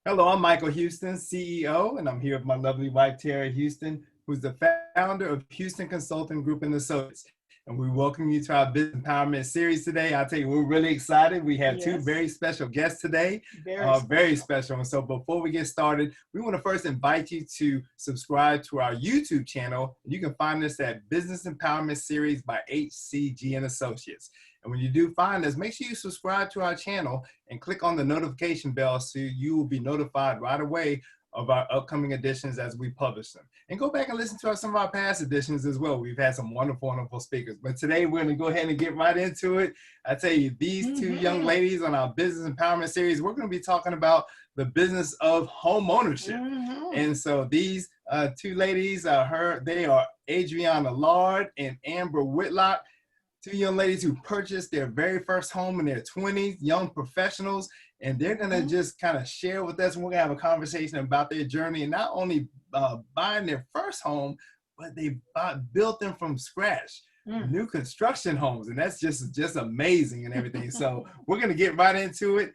Hello, I'm Michael Houston, CEO, and I'm here with my lovely wife, Tara Houston, who's the founder of Houston Consulting Group and Associates. And we welcome you to our Business Empowerment Series today. I'll tell you, we're really excited. We have two Yes, very special guests today, very very special. special. And so before we get started, we want to first invite you to subscribe to our YouTube channel. You can find us at Business Empowerment Series by HCG and Associates. And when you do find us, make sure you subscribe to our channel and click on the notification bell so you will be notified right away of our upcoming editions as we publish them. And go back and listen to some of our past editions as well. We've had some wonderful, wonderful speakers. But today we're going to go ahead and get right into it. I tell you, these two young ladies on our Business Empowerment Series, we're going to be talking about the business of home ownership. And so these two ladies, they are Adriana Lard and Amber Whitlock. Two young ladies who purchased their very first home in their 20s, young professionals, and they're going to just kind of share with us. And we're going to have a conversation about their journey and not only buying their first home, but they built them from scratch, new construction homes. And that's just amazing and everything. So we're going to get right into it.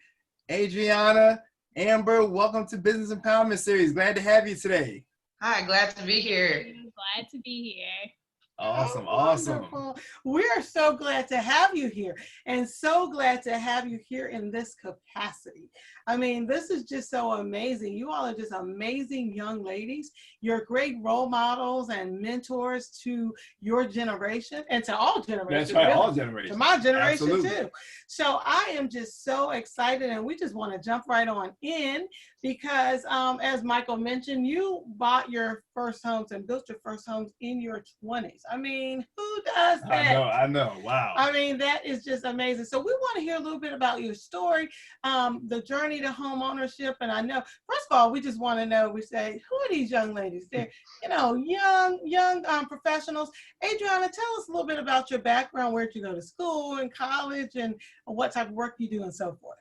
Adriana, Amber, welcome to Business Empowerment Series. Glad to have you today. Hi, glad to be here. Glad to be here. Awesome, Oh, awesome. wonderful. We're so glad to have you here and so glad to have you here in this capacity. I mean, this is just so amazing. You all are just amazing young ladies. You're great role models and mentors to your generation and to all generations. That's right, really. all generations. To my generation Absolutely. too. So I am just so excited, and we just want to jump right on in because as Michael mentioned, you bought your first homes and built your first homes in your 20s. I mean, who does that? I know. Wow. I mean, that is just amazing. So we want to hear a little bit about your story, the journey to home ownership. And I know, first of all, we just want to know, we say, who are these young ladies? They're, young professionals. Adriana, tell us a little bit about your background, where did you go to school and college, and what type of work you do and so forth.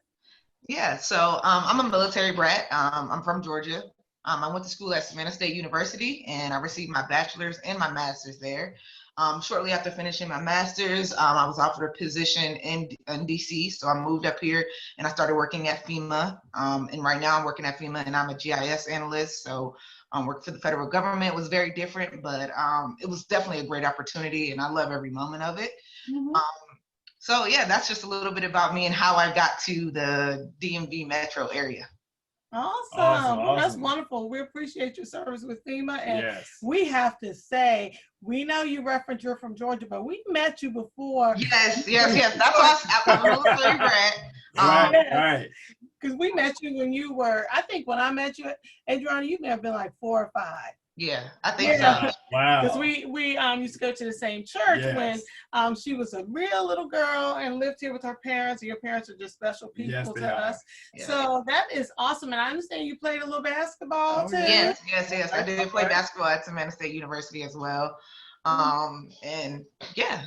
Yeah, so I'm a military brat. I'm from Georgia. I went to school at Savannah State University, and I received my bachelor's and my master's there. Shortly after finishing my master's, I was offered a position in DC, so I moved up here and I started working at FEMA. And right now I'm working at FEMA, and I'm a GIS analyst. So work for the federal government. It was very different, but it was definitely a great opportunity, and I love every moment of it. So yeah, that's just a little bit about me and how I got to the DMV metro area. Awesome. Well, that's wonderful. We appreciate your service with FEMA. And we have to say, we know you reference you're from Georgia, but we met you before. Yes. That's why I'm a military brat. Right. Because we met you when you were, I think when I met you, Adriana, you may have been like 4 or 5. Yeah, I think so. Wow. Because we used to go to the same church when she was a real little girl and lived here with her parents. And your parents are just special people to us. Yeah. So that is awesome. And I understand you played a little basketball too. Yes. I did play basketball at Savannah State University as well. And yeah.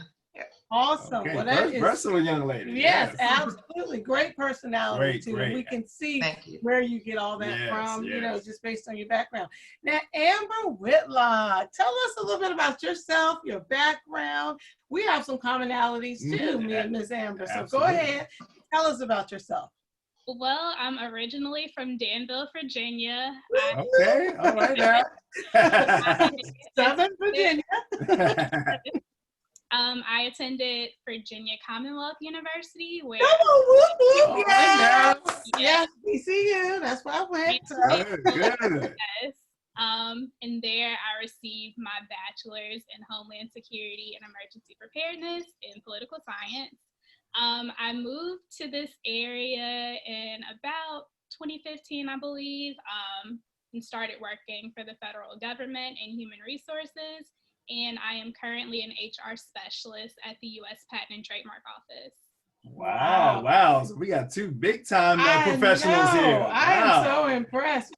Awesome. Okay. Well, that is versatile young lady. Yes, absolutely. Great personality too. And we can see where you get all that from, just based on your background. Now, Amber Whitlock, tell us a little bit about yourself, your background. We have some commonalities too, me and Ms. Amber. So go ahead, tell us about yourself. Well, I'm originally from Danville, Virginia. Okay, all right now. Southern Virginia. I attended Virginia Commonwealth University, where yes, we see you. That's why I went. Good. Yes. And there I received my bachelor's in Homeland Security and Emergency Preparedness in Political Science. I moved to this area in about 2015, I believe, and started working for the federal government in human resources. And I am currently an HR specialist at the U.S. Patent and Trademark Office. Wow. So we got two big time professionals here. Wow. I am so impressed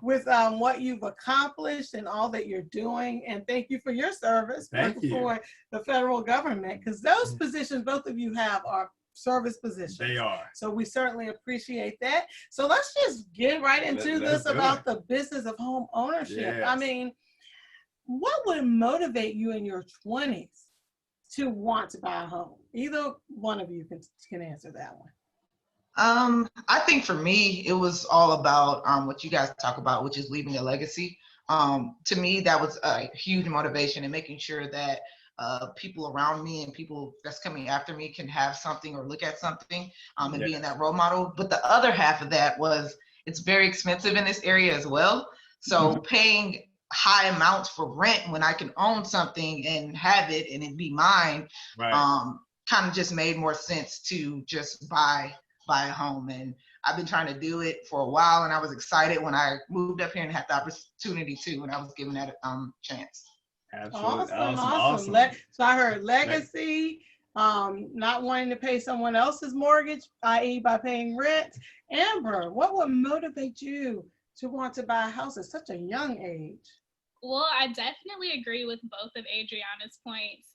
with what you've accomplished and all that you're doing. And thank you for your service for the federal government, because those positions both of you have are service positions. They are. So we certainly appreciate that. So let's just get right into this about the business of home ownership. Yes. I mean, what would motivate you in your 20s to want to buy a home? Either one of you can answer that one. I think for me, it was all about what you guys talk about, which is leaving a legacy. To me, that was a huge motivation, and making sure that people around me and people that's coming after me can have something or look at something, and being that role model. But the other half of that was, it's very expensive in this area as well. So paying high amounts for rent when I can own something and have it and it be mine, kind of just made more sense to just buy a home. And I've been trying to do it for a while, and I was excited when I moved up here and had the opportunity to, when I was given that chance. Absolutely. Awesome. So I heard legacy, not wanting to pay someone else's mortgage, i.e. by paying rent. Amber, what would motivate you to want to buy a house at such a young age? Well, I definitely agree with both of Adriana's points.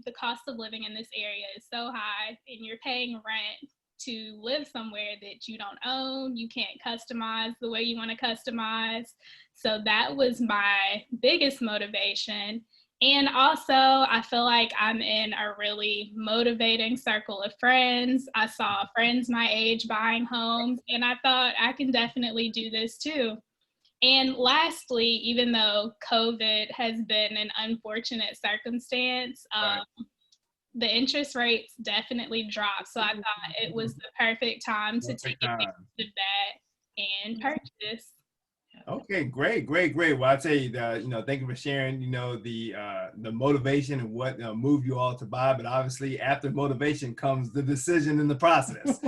The cost of living in this area is so high, and you're paying rent to live somewhere that you don't own. You can't customize the way you want to customize. So that was my biggest motivation. And also, I feel like I'm in a really motivating circle of friends. I saw friends my age buying homes, and I thought I can definitely do this too. And lastly, even though COVID has been an unfortunate circumstance, the interest rates definitely dropped. So I thought it was the perfect time to take advantage of that and purchase. Okay, great. Well, I tell you, thank you for sharing, the motivation and what moved you all to buy. But obviously, after motivation comes the decision in the process.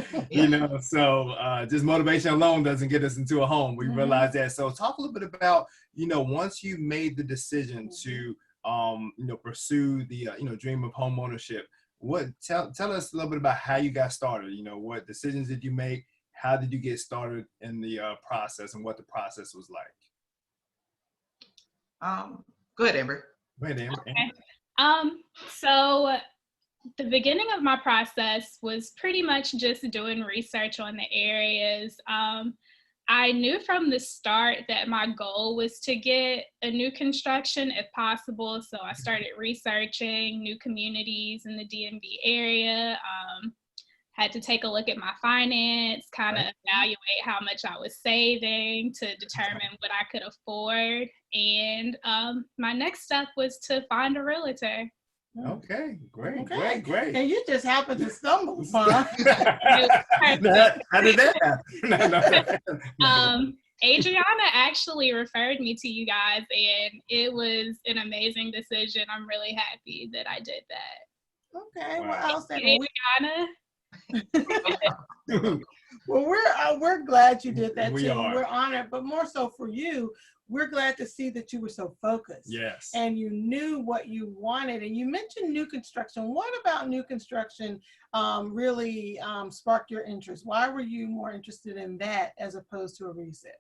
So just motivation alone doesn't get us into a home. We realize that. So talk a little bit about, once you made the decision to pursue the dream of home ownership. Tell us a little bit about how you got started. What decisions did you make? How did you get started in the process, and what the process was like? Go ahead, Amber. Okay. So the beginning of my process was pretty much just doing research on the areas. I knew from the start that my goal was to get a new construction if possible. So I started researching new communities in the DMV area. Had to take a look at my finance, kind of evaluate how much I was saving to determine what I could afford. And my next step was to find a realtor. Okay, great. And you just happened to stumble upon. How did that happen? Adriana actually referred me to you guys, and it was an amazing decision. I'm really happy that I did that. Okay, well, I'll say Adriana. Well, we're glad you did that too. We're honored, but more so for you, we're glad to see that you were so focused. Yes. And you knew what you wanted. And you mentioned new construction. What about new construction really sparked your interest? Why were you more interested in that as opposed to a resale?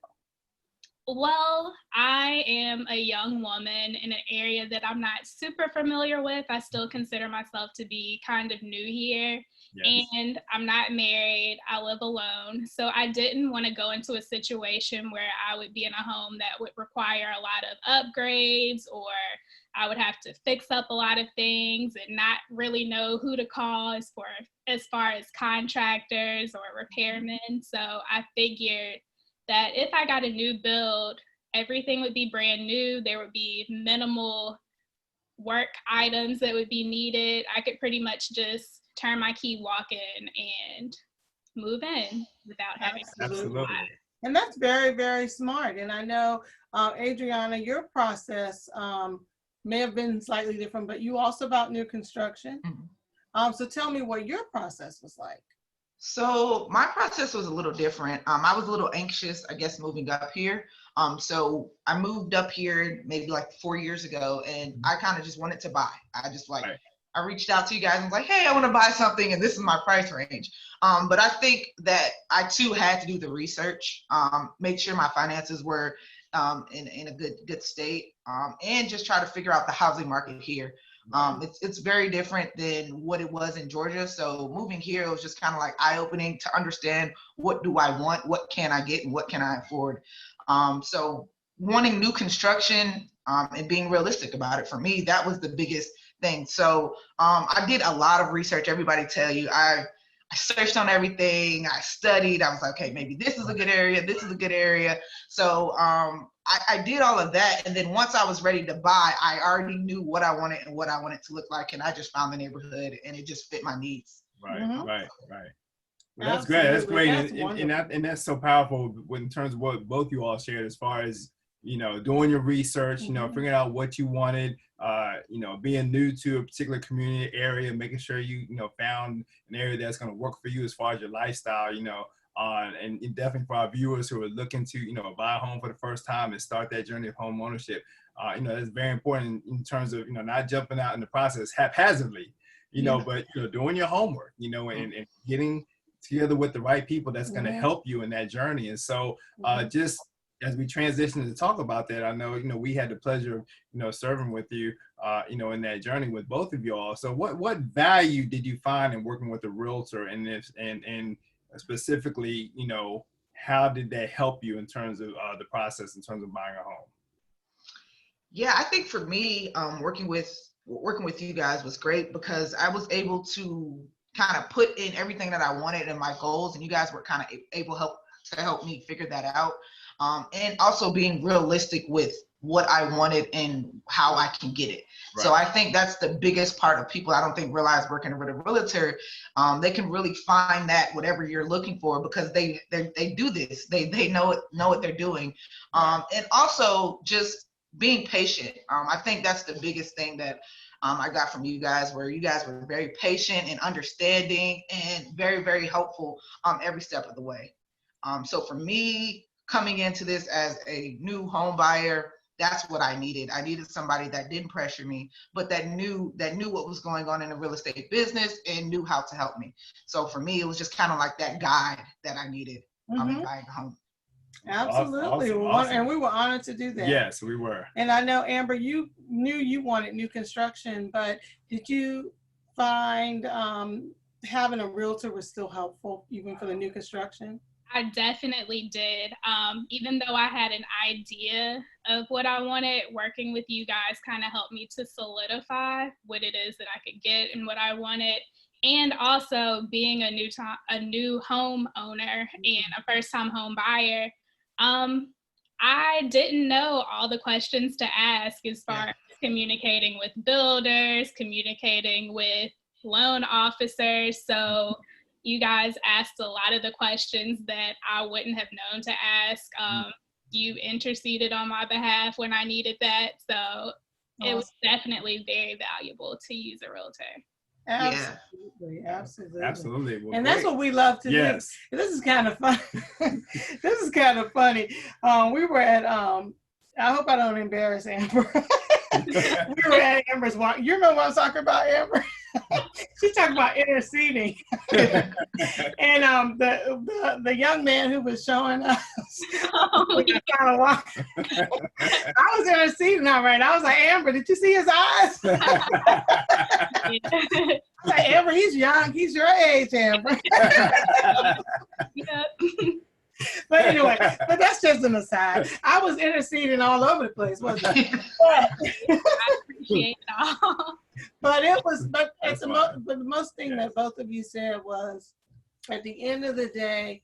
Well, I am a young woman in an area that I'm not super familiar with. I still consider myself to be kind of new here. Yes. And I'm not married. I live alone. So I didn't want to go into a situation where I would be in a home that would require a lot of upgrades, or I would have to fix up a lot of things and not really know who to call as far as contractors or repairmen. So I figured that if I got a new build, everything would be brand new. There would be minimal work items that would be needed. I could pretty much just turn my key, walk in, and move in without having to Absolutely. And that's very, very smart. And I know, Adriana, your process may have been slightly different, but you also about new construction. So tell me what your process was like. So my process was a little different. I was a little anxious, I guess, moving up here. So I moved up here maybe like 4 years ago, and I kind of just wanted to buy. I reached out to you guys and was like, hey, I want to buy something, and this is my price range. But I think that I too had to do the research, make sure my finances were in a good state, and just try to figure out the housing market here. It's very different than what it was in Georgia. So moving here, it was just kind of like eye-opening to understand, what do I want, what can I get, and what can I afford. So wanting new construction and being realistic about it, for me, that was the biggest thing. So I did a lot of research. Everybody tell you, I I searched on everything. I studied. I was like, okay, maybe this is a good area. This is a good area. So I did all of that. And then once I was ready to buy, I already knew what I wanted and what I wanted to look like. And I just found the neighborhood and it just fit my needs. Right, Mhm. right. Well, that's great. That's great. And that's so powerful in terms of what both you all shared as far as, doing your research, figuring out what you wanted, being new to a particular community area, making sure you, found an area that's going to work for you as far as your lifestyle, and definitely for our viewers who are looking to, buy a home for the first time and start that journey of home ownership. That's very important in terms of, not jumping out in the process haphazardly, but, doing your homework, and getting together with the right people that's going to help you in that journey. And so just as we transition to talk about that, I know, we had the pleasure of, serving with you, in that journey with both of y'all. So what value did you find in working with a realtor, and specifically, how did that help you in terms of the process, in terms of buying a home? Yeah, I think for me, working with you guys was great because I was able to kind of put in everything that I wanted and my goals, and you guys were kind of able to help me figure that out. And also being realistic with what I wanted and how I can get it. Right. So I think that's the biggest part of people I don't think realize working with a realtor. They can really find that whatever you're looking for because they do this. They know what they're doing. And also just being patient. I think that's the biggest thing that I got from you guys, where you guys were very patient and understanding and very, very helpful every step of the way. So for me, coming into this as a new home buyer, that's what I needed. I needed somebody that didn't pressure me, but that knew what was going on in the real estate business and knew how to help me. So for me, it was just kind of like that guide that I needed in buying a home. Absolutely. Awesome. And we were honored to do that. Yes, we were. And I know, Amber, you knew you wanted new construction, but did you find having a realtor was still helpful even for the new construction? I definitely did. Even though I had an idea of what I wanted, working with you guys kind of helped me to solidify what it is that I could get and what I wanted. And also being a new home owner and a first-time home buyer, I didn't know all the questions to ask as far as communicating with builders, communicating with loan officers. So you guys asked a lot of the questions that I wouldn't have known to ask. You interceded on my behalf when I needed that. So it was definitely very valuable to use a realtor. Absolutely. Well, and that's what we love to do. This is kind of fun. This is kind of funny. We were at, I hope I don't embarrass Amber. We were at Amber's walk. You remember what I'm talking about, Amber? She's talking about interceding. And the young man who was showing us kind of walk. I was interceding, all right. I was like, Amber, did you see his eyes? Like, Amber, he's young. He's your age, Amber. But anyway, but that's just an aside. I was interceding all over the place, wasn't it? I appreciate it all. But it was, but the most thing that both of you said was, at the end of the day,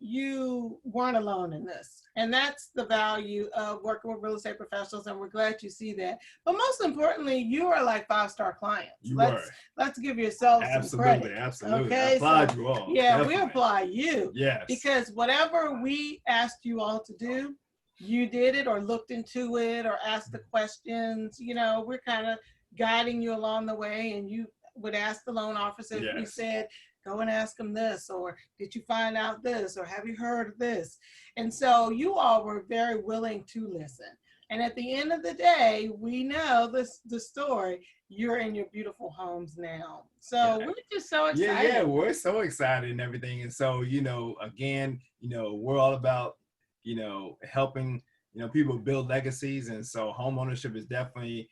you weren't alone in this. And that's the value of working with real estate professionals, and we're glad you see that. But most importantly, you are like 5-star clients. Let's give yourselves some credit. Absolutely. Okay? I applaud you all. Yeah, definitely. we applaud you. Yes. Because whatever we asked you all to do, you did it or looked into it or asked the questions. We're kind of guiding you along the way, and you would ask the loan officer if we said, go and ask them this, or did you find out this, or have you heard of this? And so you all were very willing to listen. And at the end of the day, we know the story. You're in your beautiful homes now. So we're just so excited. Yeah, we're so excited and everything. And so, again, we're all about, helping, people build legacies. And so home ownership is definitely,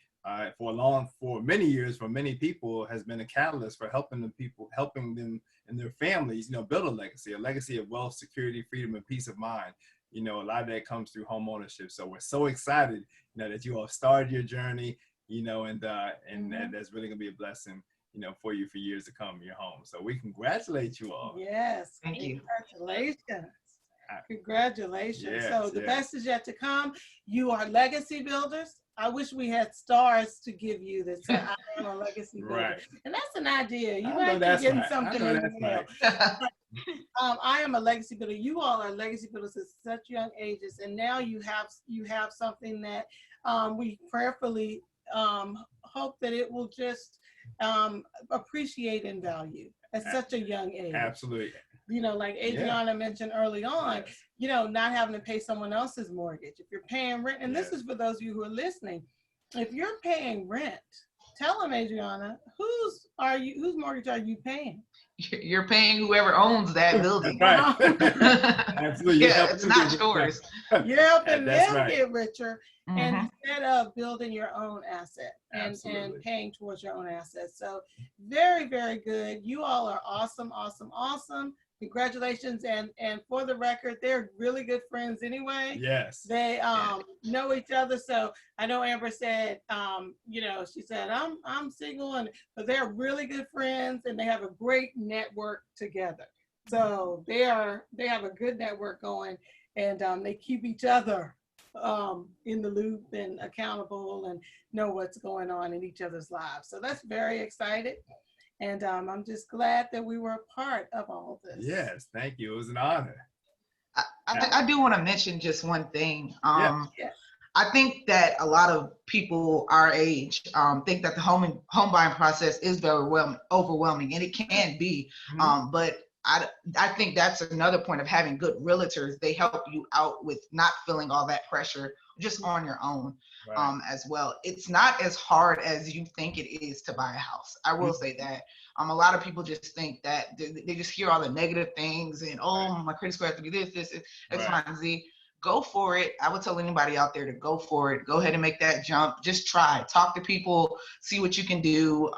for many years, for many people, has been a catalyst for helping them and their families, build a legacy of wealth, security, freedom, and peace of mind. A lot of that comes through home ownership. So we're so excited, that you all started your journey, and that's really gonna be a blessing, for you for years to come in your home. So we congratulate you all. Yes. Thank you. Congratulations. Congratulations. Yes, So the yes. best is yet to come. You are legacy builders. I wish we had stars to give you that say, I am a legacy builder. Right. And that's an idea. You I know might be that's getting right. something I know in the that's mail. right. I am a legacy builder. You all are legacy builders at such young ages, and now you have something that we prayerfully hope that it will just appreciate and value at such a young age. Absolutely. Like Adriana mentioned early on, not having to pay someone else's mortgage. If you're paying rent, and this is for those of you who are listening, if you're paying rent, tell them, Adriana, whose mortgage are you paying? You're paying whoever owns that building. Right. Absolutely. Yeah, it's not yours. You're helping them right. get richer instead of building your own asset and paying towards your own assets. So very, very good. You all are awesome, awesome, awesome. Congratulations. And for the record, they're really good friends anyway. Yes. They know each other. So I know Amber said, she said, I'm single, but they're really good friends and they have a great network together. So they have a good network going, and they keep each other in the loop and accountable and know what's going on in each other's lives. So that's very exciting. And I'm just glad that we were a part of all this. Yes, thank you. It was an honor. I do want to mention just one thing. Yeah. I think that a lot of people our age think that the home buying process is very overwhelming, and it can be. But I think that's another point of having good realtors. They help you out with not feeling all that pressure just on your own. Right. As well. It's not as hard as you think it is to buy a house. I will say that. A lot of people just think that they just hear all the negative things and, my credit score has to be this, X, Y, and Z. Go for it. I would tell anybody out there to go for it. Go ahead and make that jump. Just try. Talk to people. See what you can do.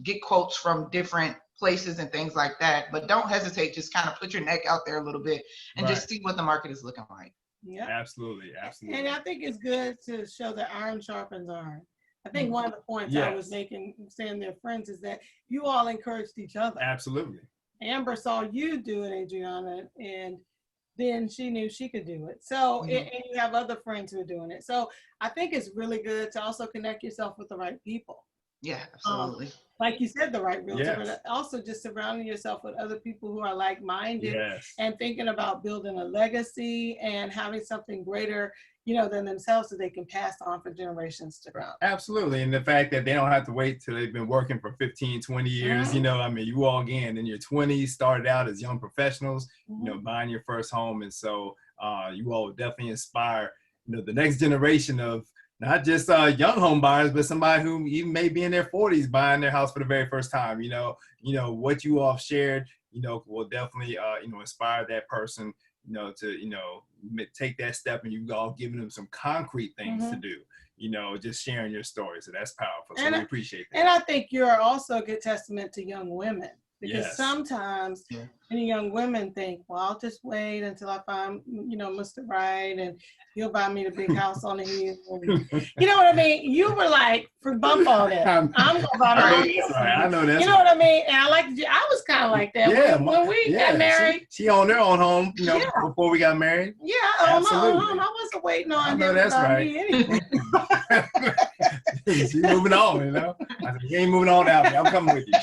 Get quotes from different places and things like that. But don't hesitate. Just kind of put your neck out there a little bit and just see what the market is looking like. Yeah, absolutely. And I think it's good to show that iron sharpens iron. I think one of the points I was making, saying they're friends, is that you all encouraged each other. Absolutely. Amber saw you do it, Adriana, and then she knew she could do it. So, and you have other friends who are doing it. So I think it's really good to also connect yourself with the right people. Yeah, absolutely. Like you said, the right realtor, but also just surrounding yourself with other people who are like-minded and thinking about building a legacy and having something greater, than themselves that they can pass on for generations to come. Absolutely. And the fact that they don't have to wait till they've been working for 15, 20 years, you all, again, in your 20s, started out as young professionals, buying your first home. And so you all would definitely inspire, the next generation of not just young home buyers, but somebody who even may be in their 40s buying their house for the very first time. What you all shared, will definitely, inspire that person, to, take that step, and you've all given them some concrete things to do, just sharing your story. So that's powerful. So we appreciate that. And I think you're also a good testament to young women. Because sometimes many young women think, well, I'll just wait until I find, Mr. Right, and he'll buy me the big house on the hill. You know what I mean? You were like, bump all that. I'm going to buy my own house. I know that. You know what I mean? And I was kind of like that. Yeah, when we got married. She owned her own home, before we got married. Yeah, I owned my own home. I wasn't waiting on him. I know that's right. Anyway. She's moving on, I said, you ain't moving on now. I'm coming with you.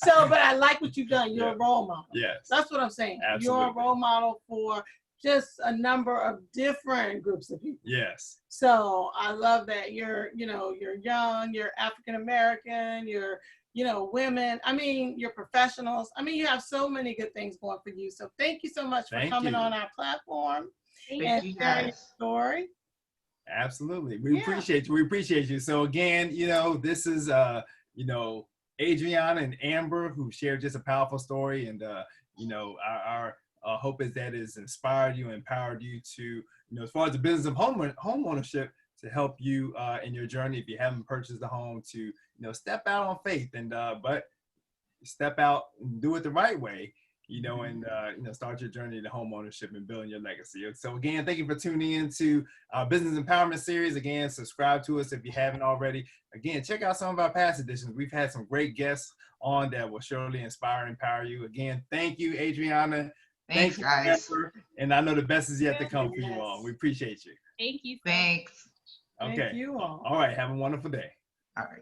So, but I like what you've done. You're a role model. Yes. That's what I'm saying. Absolutely. You're a role model for just a number of different groups of people. Yes. So I love that you're young, you're African American, you're, women. I mean, you're professionals. I mean, you have so many good things going for you. So thank you so much for coming on our platform and sharing your story. Absolutely. We appreciate you. We appreciate you. So again, this is, Adriana and Amber, who shared just a powerful story. And, our hope is that it's inspired you, empowered you to, as far as the business of home ownership, to help you in your journey. If you haven't purchased a home, to, step out on faith and, but step out and do it the right way. you know, and you know, start your journey to homeownership and building your legacy. So again, thank you for tuning in to our Business Empowerment Series. Again, subscribe to us if you haven't already. Again, check out some of our past editions. We've had some great guests on that will surely inspire and empower you. Again, thank you, Adriana. Thanks, guys. Amber. And I know the best is yet to come for you all. Yes. We appreciate you. Thank you. Thanks. Okay. Thank you all. All right. Have a wonderful day. All right.